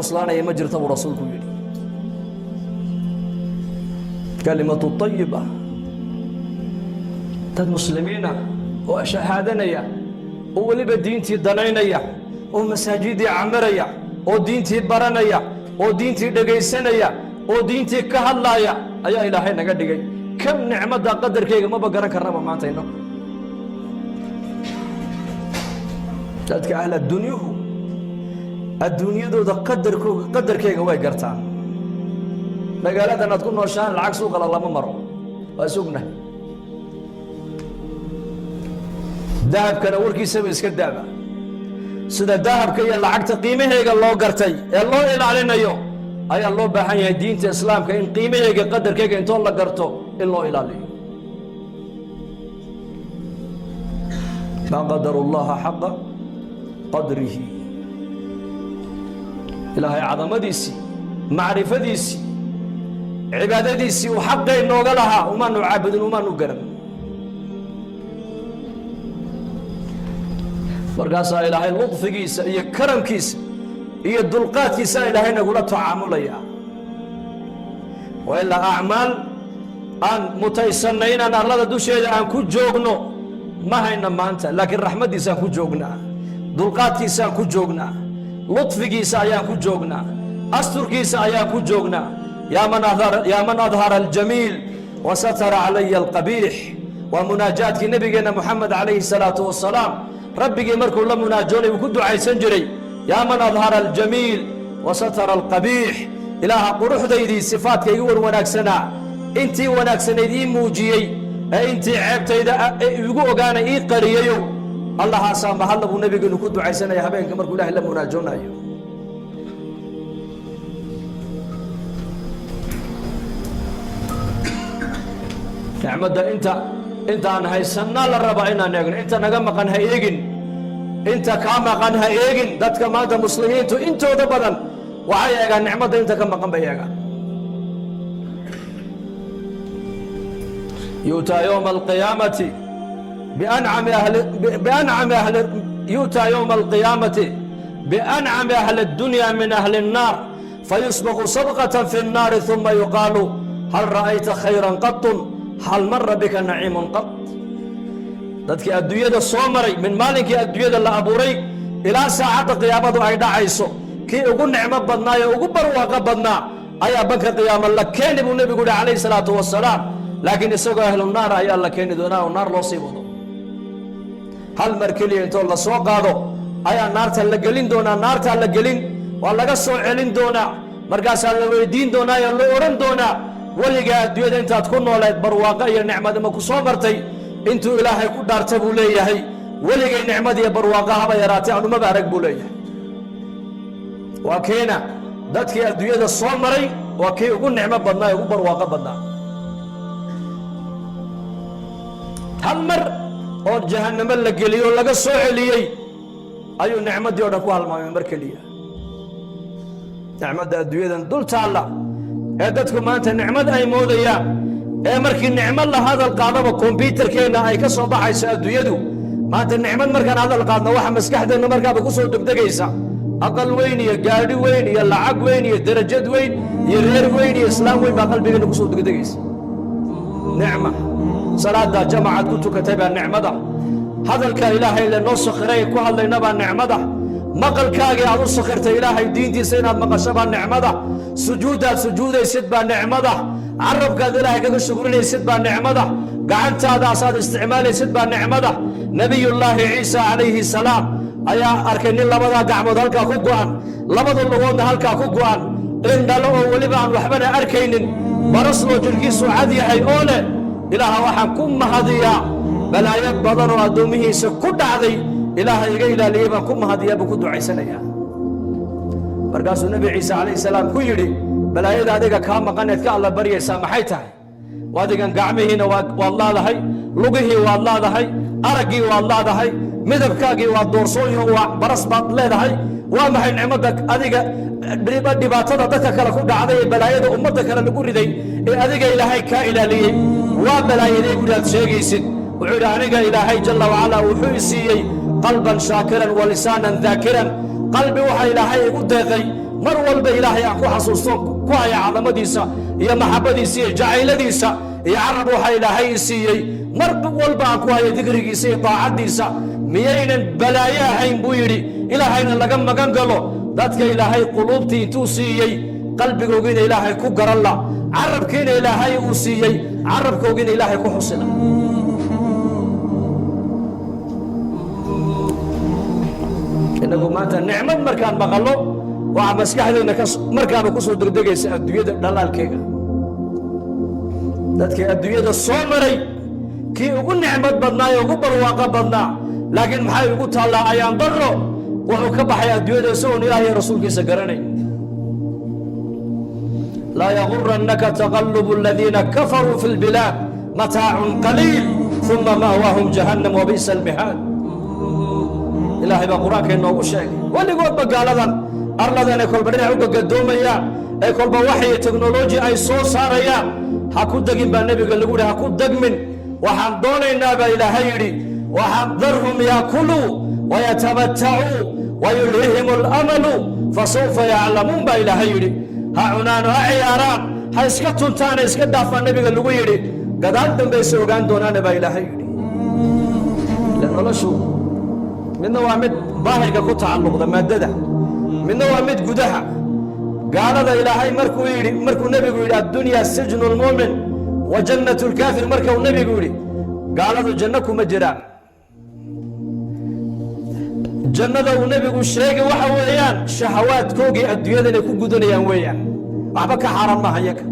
cuslaanaya ma jirta buu rasuulku yidhi kalimatu tayiba dad muslimiina oo shahaadanaya oo weliba diintii danaynaya oo masaajidii camiraya oo diintii baranaya oo diintii dhegaysanaya oo diintii ka hadlaya ayaa ilaahay naga dhigay kam nicmada qadarkeyga maba garan karnaba maanta ino dadka ahla dunyuhu adduunyadooda qadarkeyga way gartaan magaaladan aad ku nooshaan lacag suuqala lama maro waa sugnahay dahabkana warkiisaba iska daaba sida dahabka iyo lacagta qiimaheega loo gartay ee loo ilaalinayo ayaa loo baahan yahay diinta islaamka in qiimaheega qadarkeyga intoo la garto in loo ilaaliyo maa qadaru llaha xaqa qadrihi ilaahay cadamadiisii macrifadiisii cibaadadiisii uu xaqay nooga lahaa umaanu caabudin umaanu garan markaasaa ilaahay ludfigiisa iyo karamkiisa iyo dulqaadkiisa ilaahay nagula tacaamulaya waa ilaa acmaal aan mutaysanay inaan arlada dusheeda aan ku joogno ma hayna maanta laakiin raxmaddiisaan ku joognaa dulqaadkiisaan ku joognaa ludfigiisa ayaan ku joognaa asturkiisa ayaan ku joognaa yaa man adhara aljamiil wasatara calaya alqabiix waa munaajaadkii nabigeena moxamed calayhi salaatu wasalaam rabbigii markuu la munaajoonay uu ku ducaysan jiray yaa man adhara aljamiil wasatara alqabiix ilaaha quruxdaydii sifaadkaygu war wanaagsanaa intii wanaagsanayd ii muujiyey ee intii ceebtayda igu ogaanay ii qariyayow allahaasaa mahadla buu nabigeenu ku ducaysanaya habeenka markuu ilaahay la munaajoonayo nicmadda intaan haysanna la rabaa inaan eegno inta naga maqan ha eegin inta kaa maqan ha eegin dadka maanta muslimiintu intooda badan waxay eegaan nicmadda inta ka maqan bay eegaan yu'taa yowma alqiyaamati يؤتى يوم القيامة بأنعم أهل الدنيا من أهل النار فيسبق صبقة في النار ثم يقال هل رأيت خيرا قط هل مر بك نعيم قط dadki adduunyada soo maray min maalinkii adduunyada la abuuray ilaa saacadda qiyaamadu ay dhacayso kii ugu nicmo badnaa ee ugu barwaaqo badnaa ayaa banka qiyaama la keeni buu nebigu yihi calayhi salaatu wasalaam laakiin isagoo ahlu naar ayaa la keeni doonaa oo naar loo sii wado hal mar keliya intoo la soo qaado ayaa naarta la gelin doonaa naartaa la gelin waa laga soo celin doonaa markaasaa la weydiin doonaa ee la odhan doonaa weligaa adduunyada intaad ku nooleed barwaaqo iyo nicmadima ku soo martay intuu ilaahay ku dhaarta buu leeyahay weligay nicmadiiyo barwaaqo haba yaraatay aan umaba arag buu leeyahay waa kiina dadkii adduunyada soo maray waa kii ugu nicmo badnaa ee ugu barwaaqo badnaa hal mar oo jahannamo la geliyey oo laga soo celiyey ayuu nicmadii o dhan ku halmaamay mar keliya nicmadda adduunyadan dul taalla ee dadku maanta nicmad ay moodayaan ee markii nicmad la hadal qaadaba kombyuutarkeenna ay ka soo baxayso adduunyadu maanta nicmad markaan hadal qaadno waxa maskaxdeenna markaaba ku soo degdegaysa aqal weyn iyo gaadhi weyn iyo lacag weyn iyo darajad weyn iyo reer weyn iyo islaam weyn baa qalbigeenna ku soo degdegaysa nicma salaada jamacad ku tukatay baa nicmada hadalka ilaahay le noo sakhiray ku hadlayna baa nicmada maqalkaagii aad u sakhirtay ilaahay diintiisa inaad maqasho baa nicmada sujuudaad sujuudaysid baa nicmada carabkaad ilaahay kaga shukrinaysid baa nicmada gacantaadaasaad isticmaalaysid baa nicmada nebiyullaahi ciisa calayhi salaam ayaa arkay nin labadaa gacmood halkaa ku go'an labada lugoodna halkaa ku go'an indhalo oo weliba aan waxbana arkaynin barasloo jidhkiisu cad yahay oo leh ilaaha waxaan ku mahadiyaa balaayo badan oo addoommihiisa ku dhacday ilaaha iga ilaaliyey baan ku mahadiyaa buu ku ducaysanayaa markaasuu nebi ciise calayhi salaam ku yidhi balaayada adiga kaa maqaneed ka alla baryaysaa maxay tahay adigan gacmihiina waad laadahay lugihii waad laadahay araggii waad laadahay midabkaagii waa doorsooyin waa baras baad leedahay waa maxay nicmadda adiga dhibaatada dadka kale ku dhacday ee balaayada ummadda kale lagu riday ee adiga ilaahay kaa ilaaliyey waa balaayaday gudaad sheegaysid wuxuu yidhi aniga ilaahay jalla wacalaa wuxuu i siiyey qalban shaakiran wa lisaanan daakiran qalbi waxa ilaahay igu deeqay mar walba ilaahay aan ku xasuusto ku haya cadamadiisa iyo maxabadiisa iyo jacayladiisa iyo carab waxa ilaahay siiyey mar walba aan ku haya dikrigiisa iyo daacadiisa miyaynan balaayo ahayn buu yidhi ilaahayna laga magan galo dadka ilaahay quluubtii intuu siiyey qalbigoogiina ilaahay ku garan la carabkiina ilaahay uu siiyey carabkoogiina ilaahay ku xusila inagu maanta nicmad markaan maqallo waxa maskaxdeena markaaba ku soo degdegaysa adduunyada dhalaalkeega dadkii adduunyada soo maray kii ugu nicmad badnaa ee ugu barwaaqo badnaa laakiin maxay ugu taallaa ayaan darro wuxuu ka baxay adduunyada isagoon ilaahay rasuulkiisa garanayn laa yagurannaka taqallubu aladiina kafaruu fi lbilaad mataacun qaliil uma ma'waahum jahannam wabi'sa almihaad ilaahay baa qur-aanka inoogu sheegay weligoodba gaaladan arladan ay kolba dhinac u gagadoomayaan ee kolba waxay teknoloji ay soo saarayaan ha ku degin baa nebiga lagu yidhi ha ku degmin waxaan doonaynaa baa ilaahay yidhi waxaan darhum yaakuluu wayatamatacuu wayulhihim alamalu fasawfa yaclamuun baa ilaahay yidhi ha cunaan ha ciyaaraan ha iska tuntaan ha iska dhaafaan nebiga lagu yidhi gadaal dambayse ogaan doonaana baa ilaahay yidhi noloshu midna waa mid daahirka ku tacalluqda maaddada midna waa mid gudaha gaalada ilaahay markuu nebigu yidhi addunya sijnu lmu'min wa jannatu lkaafir markuu nebigu yidhi gaaladu janno kuma jiraan jannada uu nebigu sheegay waxa weeyaan shahawaadkoogii adduunyada inay ku gudanayaan weeyaan waxba ka xaaran maaha iyaga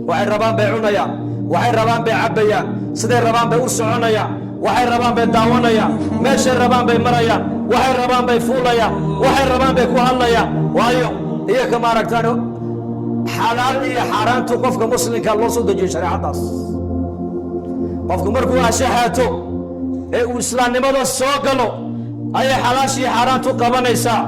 waxay rabaan bay cunayaan waxay rabaan bay cabbayaan siday rabaan bay u soconayaan waxay rabaan bay daawanayaan meeshay rabaan bay marayaan waxay rabaan bay fuulayaan waxay rabaan bay ku hadlayaan waayo iyaga maaragtaan xalaal iyo xaaraantu qofka muslimka loo soo dejiyo shareecadaas qofku markuu ashahaato ee uu islaamnimada soo galo ayay xalaashii xaaraantu qabanaysaa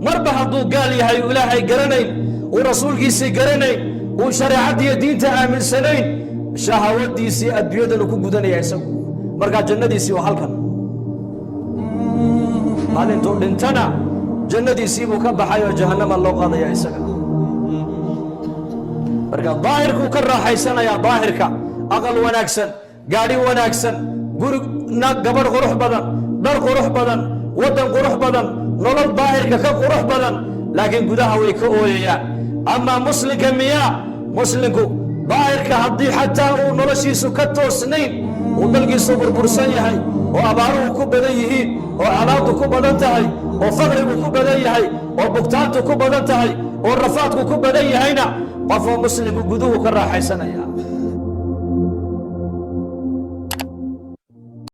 marba hadduu gaal yahay uu ilaahay garanayn uu rasuulkiisii garanayn uu shareecaddiiyo diinta aaminsanayn shahawadiisii adduunyadanu ku gudanaya isagu markaa jannadiisii waa halkan maalintuu dhintana jannadiisii buu ka baxay oo jahannama loo qaadaya isaga marka daahirkuu ka raaxaysanayaa daahirka aqal wanaagsan gaadhi wanaagsan guri gabadh qurux badan dhar qurux badan waddan qurux badan nolol daahirka ka qurux badan laakiin gudaha way ka ooyayaan amaa muslimka miyaa muslimku daahirka haddii xataa uu noloshiisu ka toosnayn uu dalkiisu burbursan yahay oo abaaruhu ku badan yihiin oo cadaabtu ku badan tahay oo faqrigu ku badan yahay oo bugtaantu ku badan tahay oo rafaadku ku badan yahayna qofoo muslimku guduhu ka raaxaysanaya